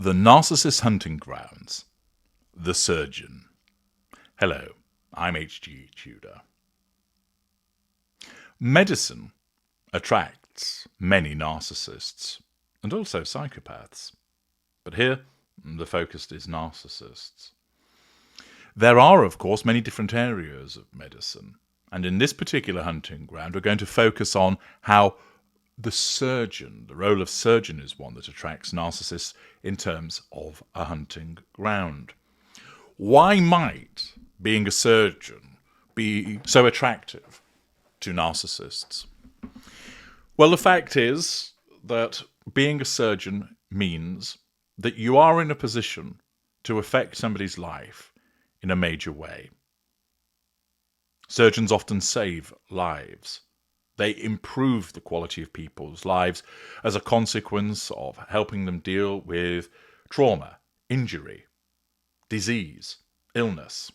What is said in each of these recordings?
The Narcissist Hunting Grounds. The Surgeon. Hello, I'm HG Tudor. Medicine attracts many narcissists and also psychopaths. But here, the focus is narcissists. There are, of course, many different areas of medicine. And in this particular hunting ground, we're going to focus on how the surgeon, the role of surgeon, is one that attracts narcissists in terms of a hunting ground. Why might being a surgeon be so attractive to narcissists? Well, the fact is that being a surgeon means that you are in a position to affect somebody's life in a major way. Surgeons often save lives. They improve the quality of people's lives as a consequence of helping them deal with trauma, injury, disease, illness.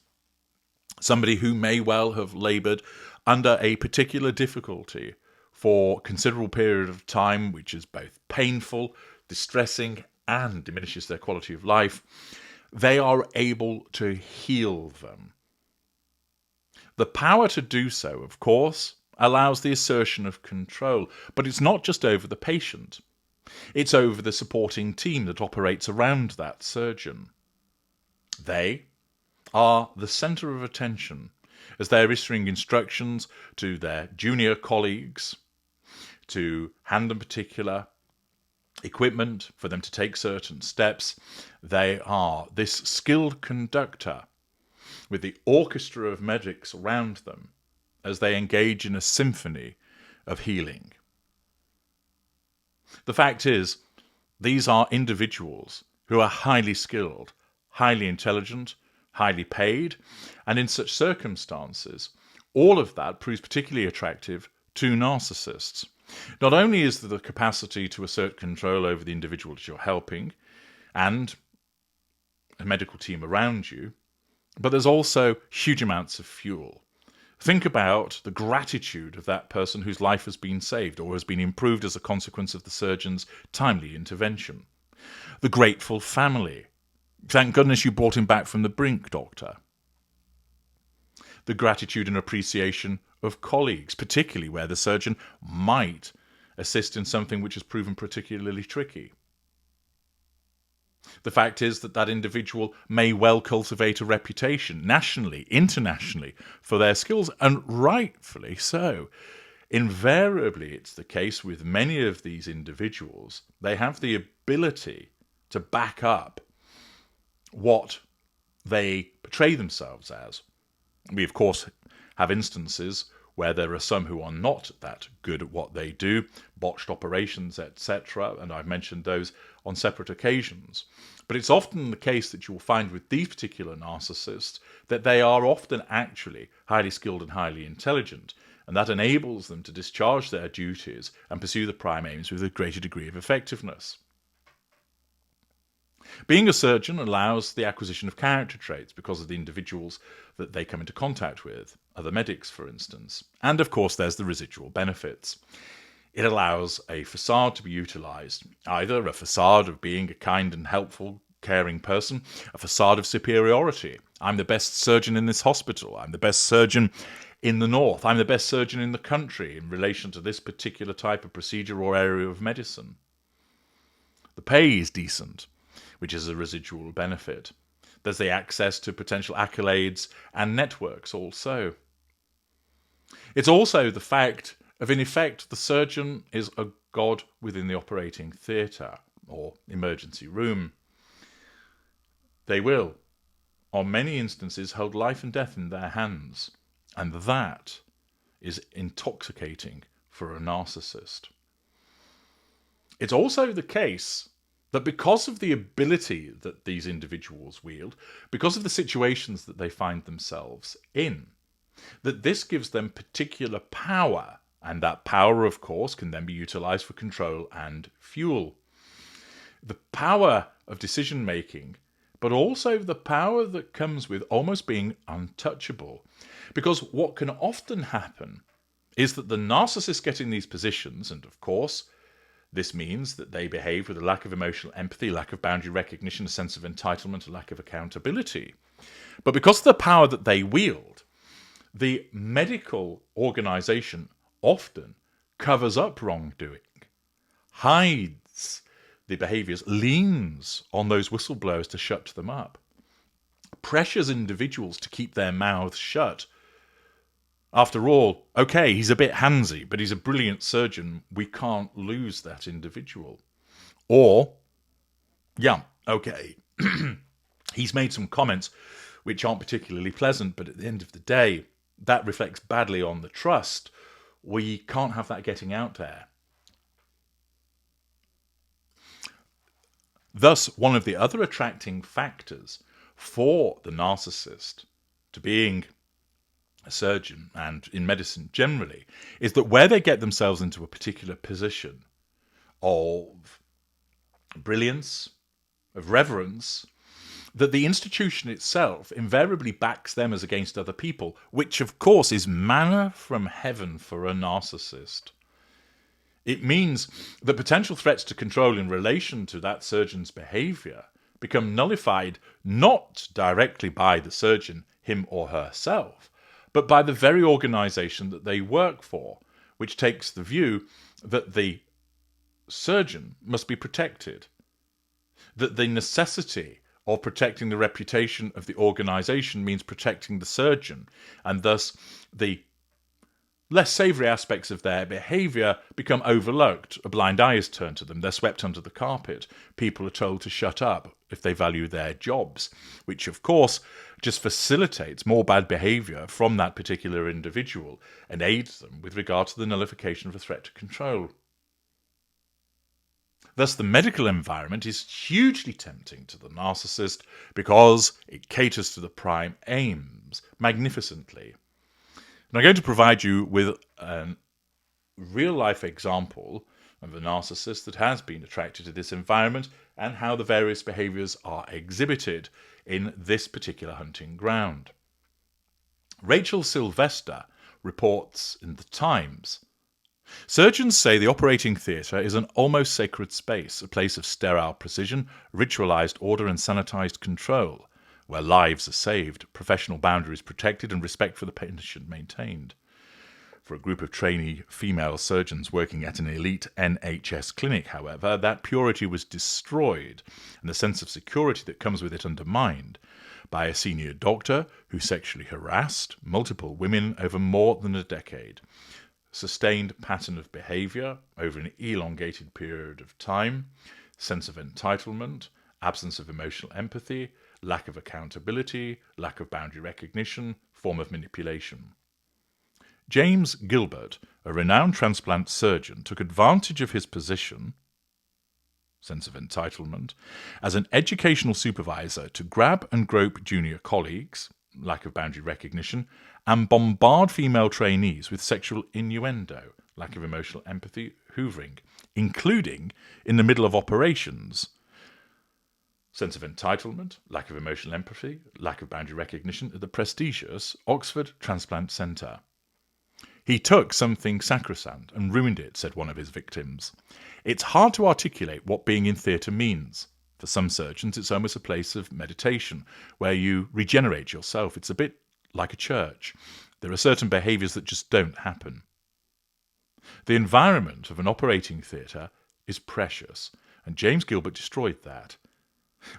Somebody who may well have laboured under a particular difficulty for a considerable period of time, which is both painful, distressing, and diminishes their quality of life, they are able to heal them. The power to do so, of course, allows the assertion of control, but it's not just over the patient. It's over the supporting team that operates around that surgeon. They are the centre of attention as they're issuing instructions to their junior colleagues to hand them particular equipment for them to take certain steps. They are this skilled conductor with the orchestra of medics around them as they engage in a symphony of healing. The fact is, these are individuals who are highly skilled, highly intelligent, highly paid, and in such circumstances, all of that proves particularly attractive to narcissists. Not only is there the capacity to assert control over the individuals you're helping and a medical team around you, but there's also huge amounts of fuel. Think about the gratitude of that person whose life has been saved or has been improved as a consequence of the surgeon's timely intervention. The grateful family. Thank goodness you brought him back from the brink, doctor. The gratitude and appreciation of colleagues, particularly where the surgeon might assist in something which has proven particularly tricky. The fact is that that individual may well cultivate a reputation nationally, internationally, for their skills, and rightfully so. Invariably, it's the case with many of these individuals. They have the ability to back up what they portray themselves as. We, of course, have instances where there are some who are not that good at what they do, botched operations, etc., and I've mentioned those on separate occasions. But it's often the case that you will find with these particular narcissists that they are often actually highly skilled and highly intelligent, and that enables them to discharge their duties and pursue the prime aims with a greater degree of effectiveness. Being a surgeon allows the acquisition of character traits because of the individuals that they come into contact with, other medics, for instance. And of course, there's the residual benefits. It allows a facade to be utilised, either a facade of being a kind and helpful, caring person, a facade of superiority. I'm the best surgeon in this hospital. I'm the best surgeon in the north. I'm the best surgeon in the country in relation to this particular type of procedure or area of medicine. The pay is decent, which is a residual benefit. There's the access to potential accolades and networks also. It's also the fact of, in effect, the surgeon is a god within the operating theatre or emergency room. They will, on many instances, hold life and death in their hands, and that is intoxicating for a narcissist. It's also the case that because of the ability that these individuals wield, because of the situations that they find themselves in, that this gives them particular power, and that power, of course, can then be utilised for control and fuel. The power of decision-making, but also the power that comes with almost being untouchable. Because what can often happen is that the narcissists get in these positions, and of course, This means that they behave with a lack of emotional empathy, lack of boundary recognition, a sense of entitlement, a lack of accountability. But because of the power that they wield, the medical organisation often covers up wrongdoing, hides the behaviours, leans on those whistleblowers to shut them up, pressures individuals to keep their mouths shut. After all, okay, he's a bit handsy, but he's a brilliant surgeon. We can't lose that individual. Or, yeah, okay, he's made some comments which aren't particularly pleasant, but at the end of the day, that reflects badly on the trust. We can't have that getting out there. Thus, one of the other attracting factors for the narcissist to being a surgeon and in medicine generally is that where they get themselves into a particular position of brilliance, of reverence, that the institution itself invariably backs them as against other people, which of course is manna from heaven for a narcissist. It means that potential threats to control in relation to that surgeon's behaviour become nullified not directly by the surgeon, him or herself, but by the very organisation that they work for, which takes the view that the surgeon must be protected, that the necessity of protecting the reputation of the organisation means protecting the surgeon, and thus the less savoury aspects of their behaviour become overlooked. A blind eye is turned to them. They're swept under the carpet. People are told to shut up if they value their jobs, which of course just facilitates more bad behaviour from that particular individual and aids them with regard to the nullification of a threat to control. Thus, the medical environment is hugely tempting to the narcissist because it caters to the prime aims magnificently. And I'm going to provide you with a real-life example of a narcissist that has been attracted to this environment and how the various behaviours are exhibited in this particular hunting ground. Rachel Sylvester reports in The Times, "Surgeons say the operating theatre is an almost sacred space, a place of sterile precision, ritualised order and sanitised control, where lives are saved, professional boundaries protected, and respect for the patient maintained. For a group of trainee female surgeons working at an elite NHS clinic, however, that purity was destroyed and the sense of security that comes with it undermined by a senior doctor who sexually harassed multiple women over more than a decade. Sustained pattern of behaviour over an elongated period of time, sense of entitlement, absence of emotional empathy, lack of accountability, lack of boundary recognition, form of manipulation. James Gilbert, a renowned transplant surgeon, took advantage of his position, sense of entitlement, as an educational supervisor to grab and grope junior colleagues, lack of boundary recognition, and bombard female trainees with sexual innuendo, lack of emotional empathy, hoovering, including in the middle of operations, sense of entitlement, lack of emotional empathy, lack of boundary recognition at the prestigious Oxford Transplant Centre. He took something sacrosanct and ruined it, said one of his victims. It's hard to articulate what being in theatre means. For some surgeons, it's almost a place of meditation, where you regenerate yourself. It's a bit like a church. There are certain behaviours that just don't happen. The environment of an operating theatre is precious, and James Gilbert destroyed that.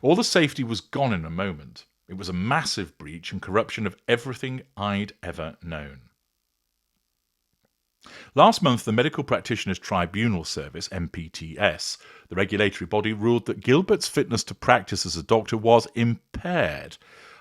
All the safety was gone in a moment. It was a massive breach and corruption of everything I'd ever known. Last month, the Medical Practitioners Tribunal Service, MPTS, the regulatory body, ruled that Gilbert's fitness to practice as a doctor was impaired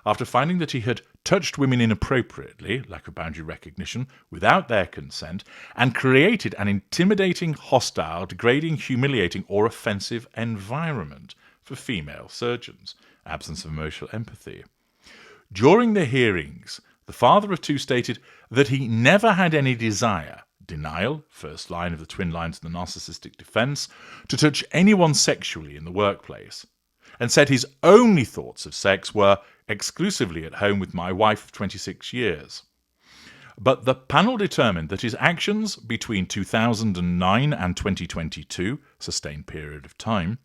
after finding that he had touched women inappropriately, lack of boundary recognition, without their consent, and created an intimidating, hostile, degrading, humiliating, or offensive environment for female surgeons, absence of emotional empathy. During the hearings, the father of two stated that he never had any desire, denial, first line of the twin lines of the narcissistic defence, to touch anyone sexually in the workplace, and said his only thoughts of sex were exclusively at home with my wife of 26 years. But the panel determined that his actions between 2009 and 2022, sustained period of time,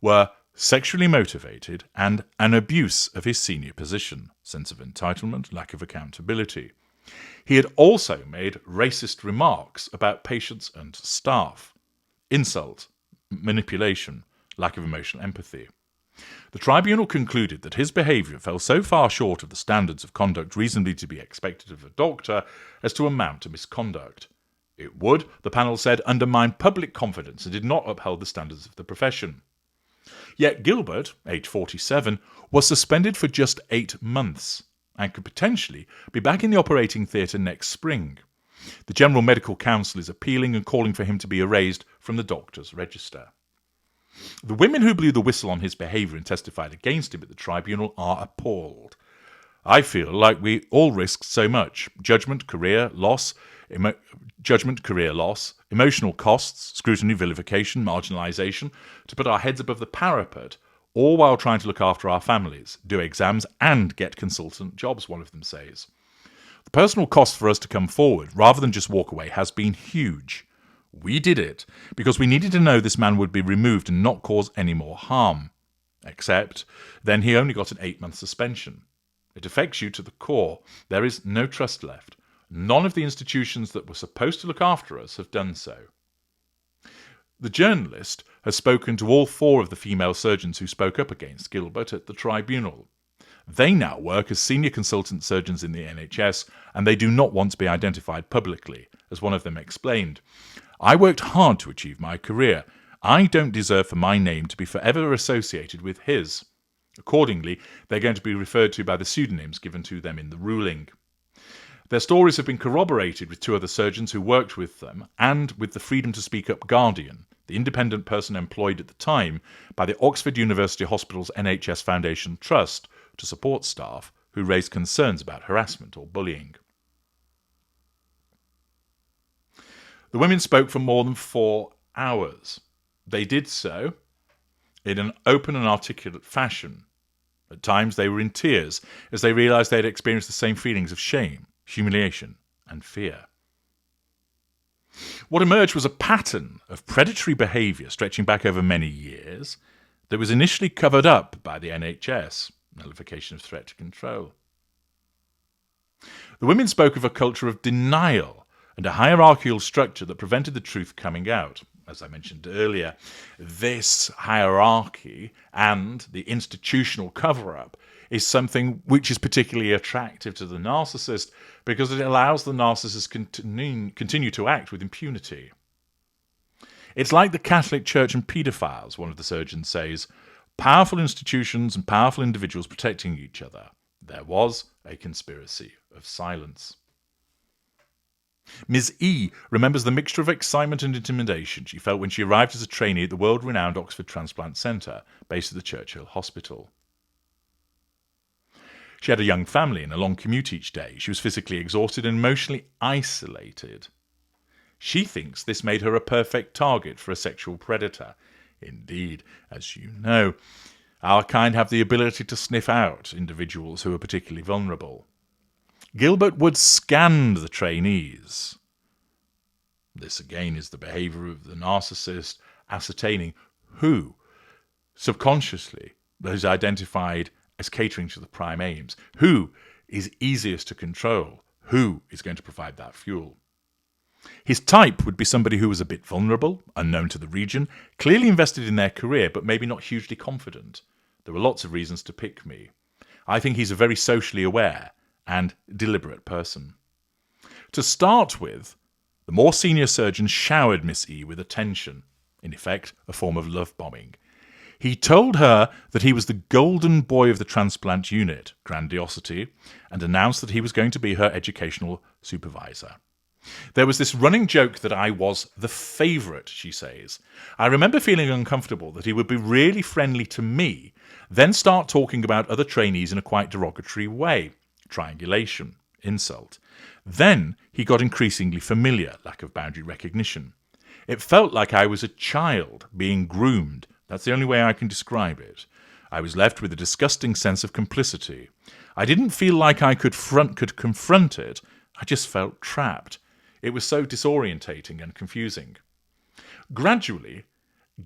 were sexually motivated and an abuse of his senior position, sense of entitlement, lack of accountability. He had also made racist remarks about patients and staff, insult, manipulation, lack of emotional empathy. The tribunal concluded that his behaviour fell so far short of the standards of conduct reasonably to be expected of a doctor as to amount to misconduct. It would, the panel said, undermine public confidence and did not uphold the standards of the profession. Yet Gilbert, aged 47, was suspended for just 8 months and could potentially be back in the operating theatre next spring. The General Medical Council is appealing and calling for him to be erased from the doctor's register. The women who blew the whistle on his behaviour and testified against him at the tribunal are appalled. I feel like we all risked so much: judgment, career loss, emotional costs, scrutiny, vilification, marginalisation, to put our heads above the parapet, all while trying to look after our families, do exams and get consultant jobs, one of them says. The personal cost for us to come forward, rather than just walk away, has been huge. We did it because we needed to know this man would be removed and not cause any more harm. Except, then he only got an 8-month suspension. It affects you to the core. There is no trust left. None of the institutions that were supposed to look after us have done so. The journalist has spoken to all 4 of the female surgeons who spoke up against Gilbert at the tribunal. They now work as senior consultant surgeons in the NHS, and they do not want to be identified publicly, as one of them explained. I worked hard to achieve my career. I don't deserve for my name to be forever associated with his. Accordingly, they're going to be referred to by the pseudonyms given to them in the ruling. Their stories have been corroborated with 2 other surgeons who worked with them and with the Freedom to Speak Up Guardian, the independent person employed at the time by the Oxford University Hospitals NHS Foundation Trust to support staff who raised concerns about harassment or bullying. The women spoke for more than 4 hours. They did so in an open and articulate fashion. At times they were in tears as they realised they had experienced the same feelings of shame, humiliation, and fear. What emerged was a pattern of predatory behaviour stretching back over many years that was initially covered up by the NHS, nullification of threat to control. The women spoke of a culture of denial and a hierarchical structure that prevented the truth coming out. As I mentioned earlier, this hierarchy and the institutional cover-up is something which is particularly attractive to the narcissist because it allows the narcissist continue to act with impunity. It's like the Catholic Church and paedophiles, one of the surgeons says, powerful institutions and powerful individuals protecting each other. There was a conspiracy of silence. Ms. E remembers the mixture of excitement and intimidation she felt when she arrived as a trainee at the world-renowned Oxford Transplant Centre, based at the Churchill Hospital. She had a young family and a long commute each day. She was physically exhausted and emotionally isolated. She thinks this made her a perfect target for a sexual predator. Indeed, as you know, our kind have the ability to sniff out individuals who are particularly vulnerable. Gilbert would scan the trainees. This again is the behaviour of the narcissist, ascertaining who, subconsciously, is identified as catering to the prime aims, who is easiest to control, who is going to provide that fuel. His type would be somebody who was a bit vulnerable, unknown to the region, clearly invested in their career, but maybe not hugely confident. There were lots of reasons to pick me. I think he's a very socially aware and deliberate person. To start with, the more senior surgeon showered Miss E with attention, in effect, a form of love bombing. He told her that he was the golden boy of the transplant unit, grandiosity, and announced that he was going to be her educational supervisor. There was this running joke that I was the favourite, she says. I remember feeling uncomfortable that he would be really friendly to me, then start talking about other trainees in a quite derogatory way. Triangulation, insult. Then he got increasingly familiar, lack of boundary recognition. It felt like I was a child being groomed. That's the only way I can describe it. I was left with a disgusting sense of complicity. I didn't feel like I could confront it. I just felt trapped. It was so disorientating and confusing. Gradually,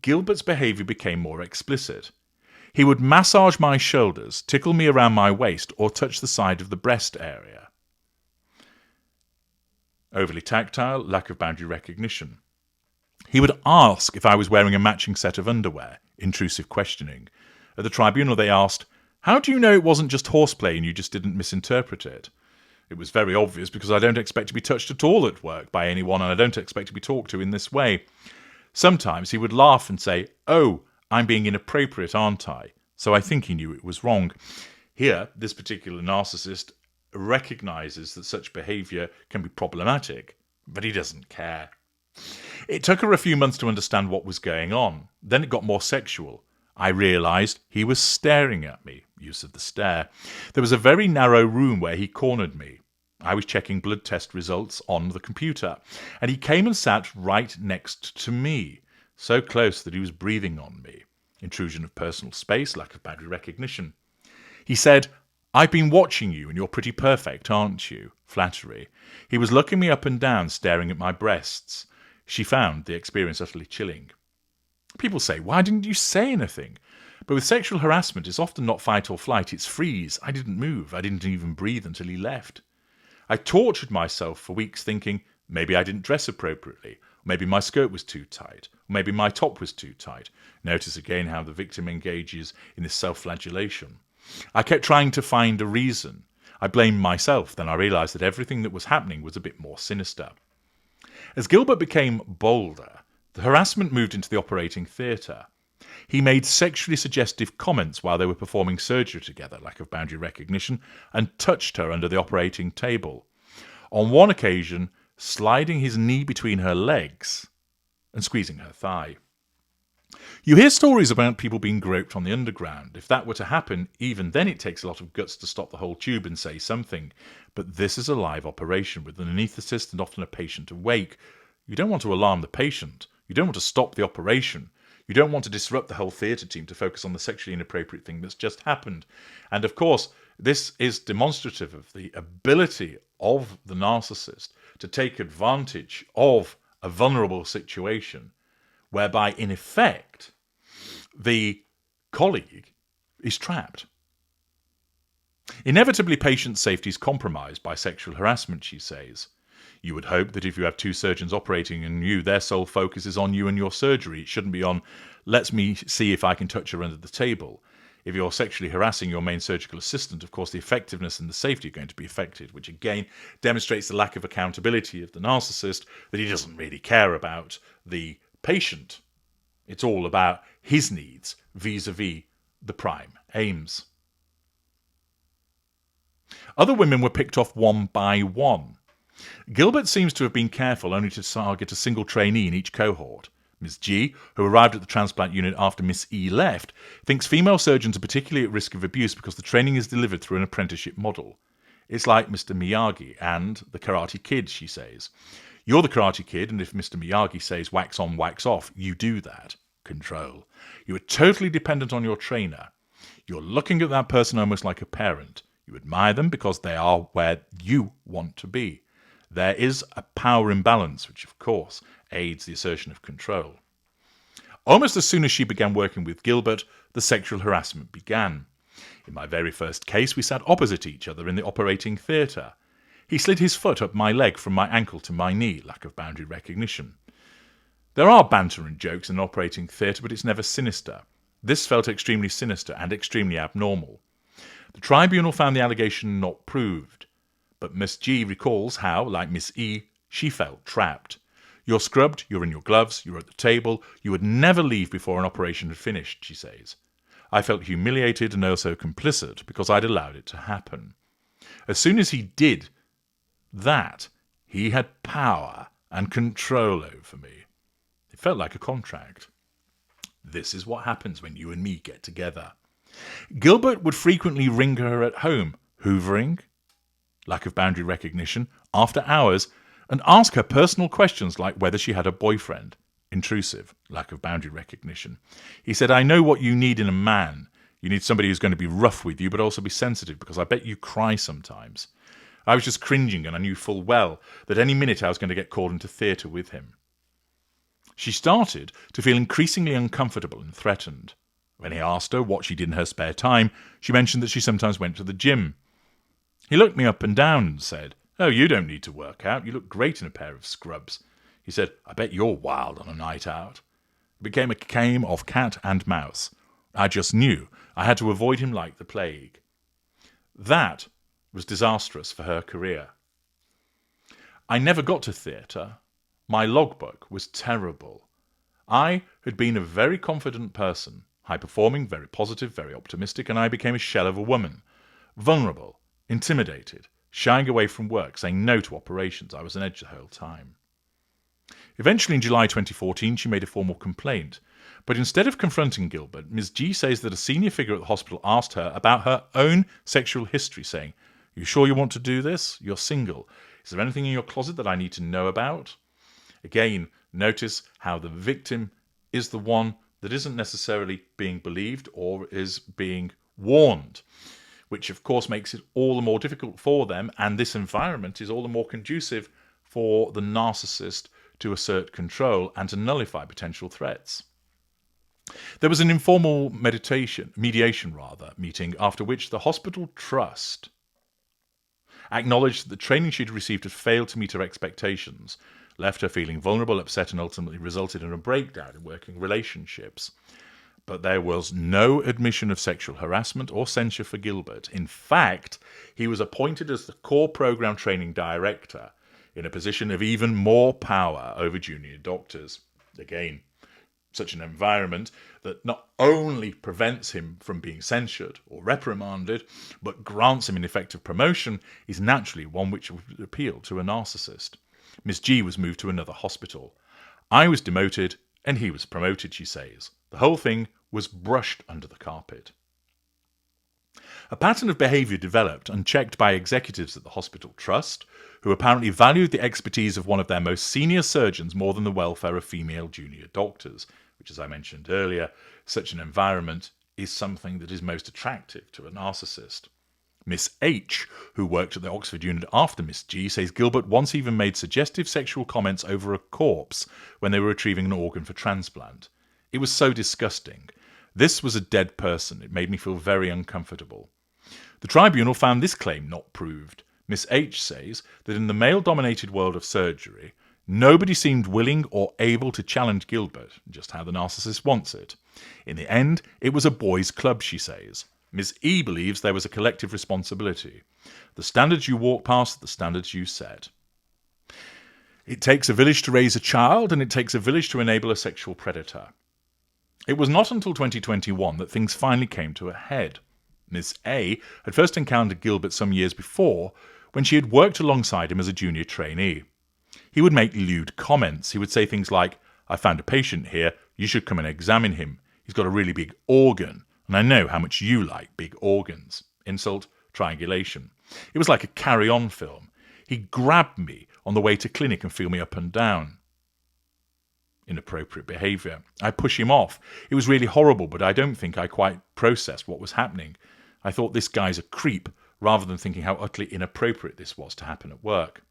Gilbert's behaviour became more explicit. He would massage my shoulders, tickle me around my waist, or touch the side of the breast area. Overly tactile, lack of boundary recognition. He would ask if I was wearing a matching set of underwear, intrusive questioning. At the tribunal they asked, "How do you know it wasn't just horseplay and you just didn't misinterpret it?" It was very obvious because I don't expect to be touched at all at work by anyone and I don't expect to be talked to in this way. Sometimes he would laugh and say, "Oh, I'm being inappropriate, aren't I?" So I think he knew it was wrong. Here, this particular narcissist recognises that such behaviour can be problematic, but he doesn't care. It took her a few months to understand what was going on. Then it got more sexual. I realised he was staring at me, use of the stare. There was a very narrow room where he cornered me. I was checking blood test results on the computer, and he came and sat right next to me, so close that he was breathing on me. Intrusion of personal space, lack of boundary recognition. He said, "I've been watching you and you're pretty perfect, aren't you?" Flattery. He was looking me up and down, staring at my breasts. She found the experience utterly chilling. People say, "Why didn't you say anything?" But with sexual harassment, it's often not fight or flight, it's freeze. I didn't move. I didn't even breathe until he left. I tortured myself for weeks thinking, maybe I didn't dress appropriately, maybe my skirt was too tight, or maybe my top was too tight. Notice again how the victim engages in this self-flagellation. I kept trying to find a reason. I blamed myself, then I realised that everything that was happening was a bit more sinister. As Gilbert became bolder, the harassment moved into the operating theatre. He made sexually suggestive comments while they were performing surgery together, lack of boundary recognition, and touched her under the operating table. On one occasion, sliding his knee between her legs and squeezing her thigh. You hear stories about people being groped on the underground. If that were to happen, even then it takes a lot of guts to stop the whole tube and say something. But this is a live operation with an anaesthetist and often a patient awake. You don't want to alarm the patient. You don't want to stop the operation. You don't want to disrupt the whole theatre team to focus on the sexually inappropriate thing that's just happened. And of course, this is demonstrative of the ability of the narcissist to take advantage of a vulnerable situation whereby, in effect, the colleague is trapped. Inevitably, patient safety is compromised by sexual harassment, she says. You would hope that if you have two surgeons operating on you, their sole focus is on you and your surgery. It shouldn't be on, "Let me see if I can touch her under the table." If you're sexually harassing your main surgical assistant, of course, the effectiveness and the safety are going to be affected, which again demonstrates the lack of accountability of the narcissist, that he doesn't really care about the patient. It's all about his needs vis-a-vis the prime aims. Other women were picked off one by one. Gilbert seems to have been careful only to target a single trainee in each cohort. Ms. G, who arrived at the transplant unit after Miss E left, thinks female surgeons are particularly at risk of abuse because the training is delivered through an apprenticeship model. It's like Mr. Miyagi and the Karate Kid, she says. You're the Karate Kid, and if Mr. Miyagi says wax on, wax off, you do that. Control. You are totally dependent on your trainer. You're looking at that person almost like a parent. You admire them because they are where you want to be. There is a power imbalance, which of course aids the assertion of control. Almost as soon as she began working with Gilbert, the sexual harassment began. In my very first case, we sat opposite each other in the operating theatre. He slid his foot up my leg from my ankle to my knee, lack of boundary recognition. There are banter and jokes in an operating theatre, but it's never sinister. This felt extremely sinister and extremely abnormal. The tribunal found the allegation not proved, but Miss G recalls how, like Miss E, she felt trapped. You're scrubbed, you're in your gloves, you're at the table, you would never leave before an operation had finished, she says. I felt humiliated and also complicit because I'd allowed it to happen. As soon as he did that, he had power and control over me. It felt like a contract. This is what happens when you and me get together. Gilbert would frequently ring her at home, hoovering, lack of boundary recognition, after hours, and ask her personal questions like whether she had a boyfriend. Intrusive, lack of boundary recognition. He said, I know what you need in a man. You need somebody who's going to be rough with you, but also be sensitive, because I bet you cry sometimes. I was just cringing, and I knew full well that any minute I was going to get called into theatre with him. She started to feel increasingly uncomfortable and threatened. When he asked her what she did in her spare time, she mentioned that she sometimes went to the gym. He looked me up and down and said, "Oh, you don't need to work out. You look great in a pair of scrubs." He said, "I bet you're wild on a night out." It became a game of cat and mouse. I just knew I had to avoid him like the plague. That was disastrous for her career. I never got to theatre. My logbook was terrible. I had been a very confident person, high-performing, very positive, very optimistic, and I became a shell of a woman. Vulnerable, intimidated, shying away from work, saying no to operations. I was on edge the whole time. Eventually, in July 2014, she made a formal complaint. But instead of confronting Gilbert, Ms. G says that a senior figure at the hospital asked her about her own sexual history, saying, "You sure you want to do this? You're single. Is there anything in your closet that I need to know about?" Again, notice how the victim is the one that isn't necessarily being believed or is being warned, which of course makes it all the more difficult for them, and this environment is all the more conducive for the narcissist to assert control and to nullify potential threats. There was an informal mediation meeting after which the hospital trust acknowledged that the training she'd received had failed to meet her expectations, left her feeling vulnerable, upset, and ultimately resulted in a breakdown in working relationships. But there was no admission of sexual harassment or censure for Gilbert. In fact, he was appointed as the core program training director in a position of even more power over junior doctors. Again, such an environment that not only prevents him from being censured or reprimanded, but grants him an effective promotion, is naturally one which would appeal to a narcissist. Miss G was moved to another hospital. I was demoted and he was promoted, she says. The whole thing was brushed under the carpet. A pattern of behaviour developed, unchecked by executives at the hospital trust, who apparently valued the expertise of one of their most senior surgeons more than the welfare of female junior doctors, which, as I mentioned earlier, such an environment is something that is most attractive to a narcissist. Miss H, who worked at the Oxford unit after Miss G, says Gilbert once even made suggestive sexual comments over a corpse when they were retrieving an organ for transplant. It was so disgusting. This was a dead person. It made me feel very uncomfortable. The tribunal found this claim not proved. Miss H says that in the male-dominated world of surgery, nobody seemed willing or able to challenge Gilbert, just how the narcissist wants it. In the end, it was a boys' club, she says. Ms. E believes there was a collective responsibility. The standards you walk past are the standards you set. It takes a village to raise a child, and it takes a village to enable a sexual predator. It was not until 2021 that things finally came to a head. Miss A had first encountered Gilbert some years before when she had worked alongside him as a junior trainee. He would make lewd comments. He would say things like, "I found a patient here, you should come and examine him. He's got a really big organ, and I know how much you like big organs." Insult, triangulation. It was like a carry-on film. He'd grab me on the way to clinic and feel me up and down. Inappropriate behaviour. I push him off. It was really horrible, but I don't think I quite processed what was happening. I thought, this guy's a creep, rather than thinking how utterly inappropriate this was to happen at work.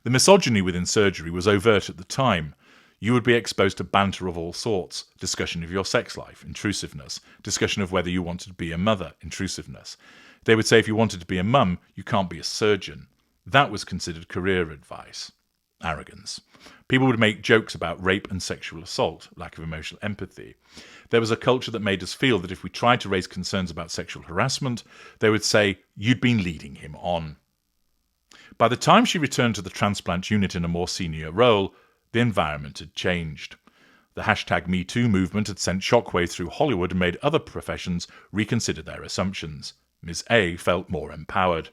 The misogyny within surgery was overt at the time. You would be exposed to banter of all sorts, discussion of your sex life, intrusiveness, discussion of whether you wanted to be a mother, intrusiveness. They would say if you wanted to be a mum, you can't be a surgeon. That was considered career advice. Arrogance. People would make jokes about rape and sexual assault, lack of emotional empathy. There was a culture that made us feel that if we tried to raise concerns about sexual harassment, they would say, "You'd been leading him on." By the time she returned to the transplant unit in a more senior role, the environment had changed. The #MeToo movement had sent shockwaves through Hollywood and made other professions reconsider their assumptions. Ms. A felt more empowered.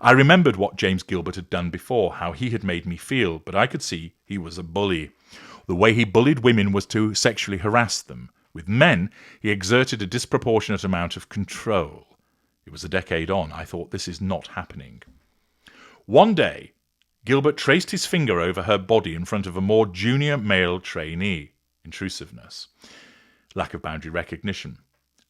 I remembered what James Gilbert had done before, how he had made me feel, but I could see he was a bully. The way he bullied women was to sexually harass them. With men, he exerted a disproportionate amount of control. It was a decade on. I thought, this is not happening. One day, Gilbert traced his finger over her body in front of a more junior male trainee. Intrusiveness. Lack of boundary recognition.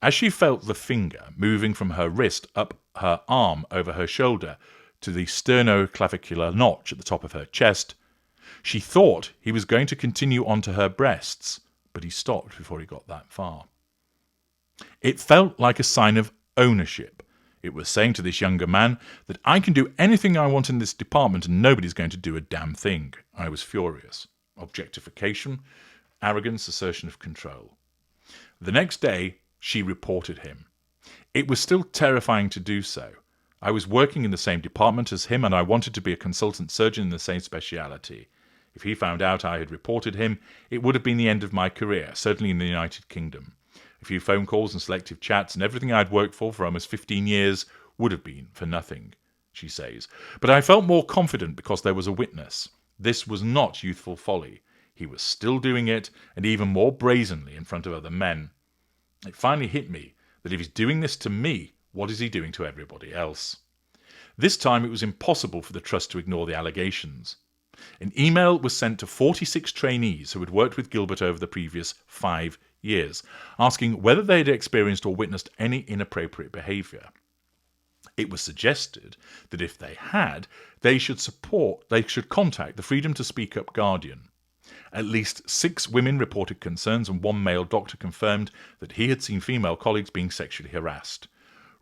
As she felt the finger moving from her wrist up her arm over her shoulder, to the sternoclavicular notch at the top of her chest. She thought he was going to continue onto her breasts, but he stopped before he got that far. It felt like a sign of ownership. It was saying to this younger man that I can do anything I want in this department and nobody's going to do a damn thing. I was furious. Objectification, arrogance, assertion of control. The next day, she reported him. It was still terrifying to do so. I was working in the same department as him and I wanted to be a consultant surgeon in the same speciality. If he found out I had reported him, it would have been the end of my career, certainly in the United Kingdom. A few phone calls and selective chats and everything I'd worked for almost 15 years would have been for nothing, she says. But I felt more confident because there was a witness. This was not youthful folly. He was still doing it, and even more brazenly in front of other men. It finally hit me that if he's doing this to me, what is he doing to everybody else? This time it was impossible for the trust to ignore the allegations. An email was sent to 46 trainees who had worked with Gilbert over the previous 5 years, asking whether they had experienced or witnessed any inappropriate behaviour. It was suggested that if they had, they should contact the Freedom to Speak Up Guardian. At least 6 women reported concerns and 1 male doctor confirmed that he had seen female colleagues being sexually harassed.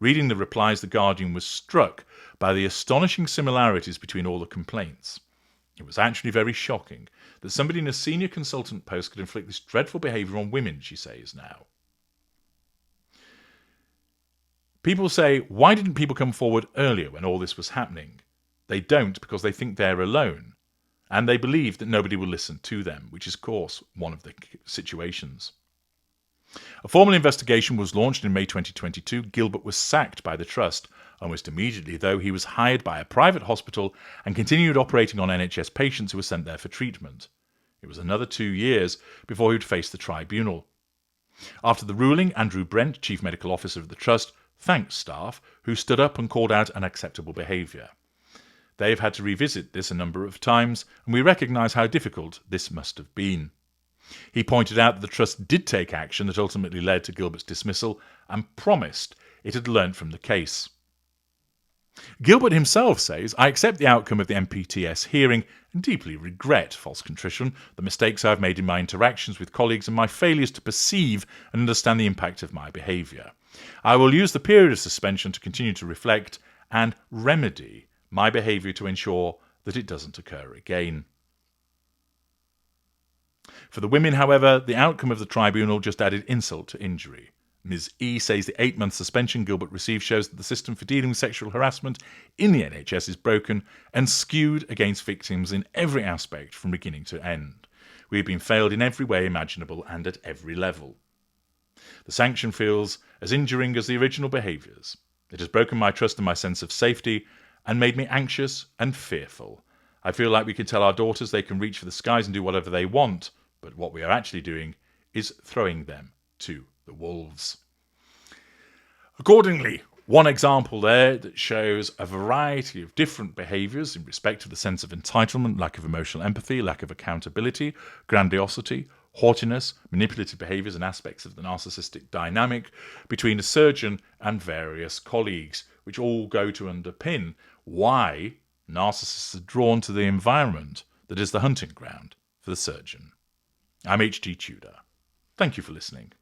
Reading the replies, the Guardian was struck by the astonishing similarities between all the complaints. It was actually very shocking that somebody in a senior consultant post could inflict this dreadful behaviour on women, she says now. People say, why didn't people come forward earlier when all this was happening? They don't because they think they're alone. And they believe that nobody will listen to them, which is, of course, one of the situations. A formal investigation was launched in May 2022. Gilbert was sacked by the Trust. Almost immediately, though, he was hired by a private hospital and continued operating on NHS patients who were sent there for treatment. It was another 2 years before he would face the tribunal. After the ruling, Andrew Brent, Chief Medical Officer of the Trust, thanked staff who stood up and called out unacceptable behaviour. They have had to revisit this a number of times, and we recognise how difficult this must have been. He pointed out that the Trust did take action that ultimately led to Gilbert's dismissal and promised it had learnt from the case. Gilbert himself says, I accept the outcome of the MPTS hearing and deeply regret, false contrition, the mistakes I have made in my interactions with colleagues and my failures to perceive and understand the impact of my behaviour. I will use the period of suspension to continue to reflect and remedy my behaviour to ensure that it doesn't occur again. For the women, however, the outcome of the tribunal just added insult to injury. Ms. E says the 8-month suspension Gilbert received shows that the system for dealing with sexual harassment in the NHS is broken and skewed against victims in every aspect from beginning to end. We have been failed in every way imaginable and at every level. The sanction feels as injuring as the original behaviours. It has broken my trust and my sense of safety and made me anxious and fearful. I feel like we can tell our daughters they can reach for the skies and do whatever they want, but what we are actually doing is throwing them to the wolves. Accordingly, one example there that shows a variety of different behaviours in respect of the sense of entitlement, lack of emotional empathy, lack of accountability, grandiosity, haughtiness, manipulative behaviours and aspects of the narcissistic dynamic between a surgeon and various colleagues, which all go to underpin why narcissists are drawn to the environment that is the hunting ground for the surgeon. I'm HG Tudor. Thank you for listening.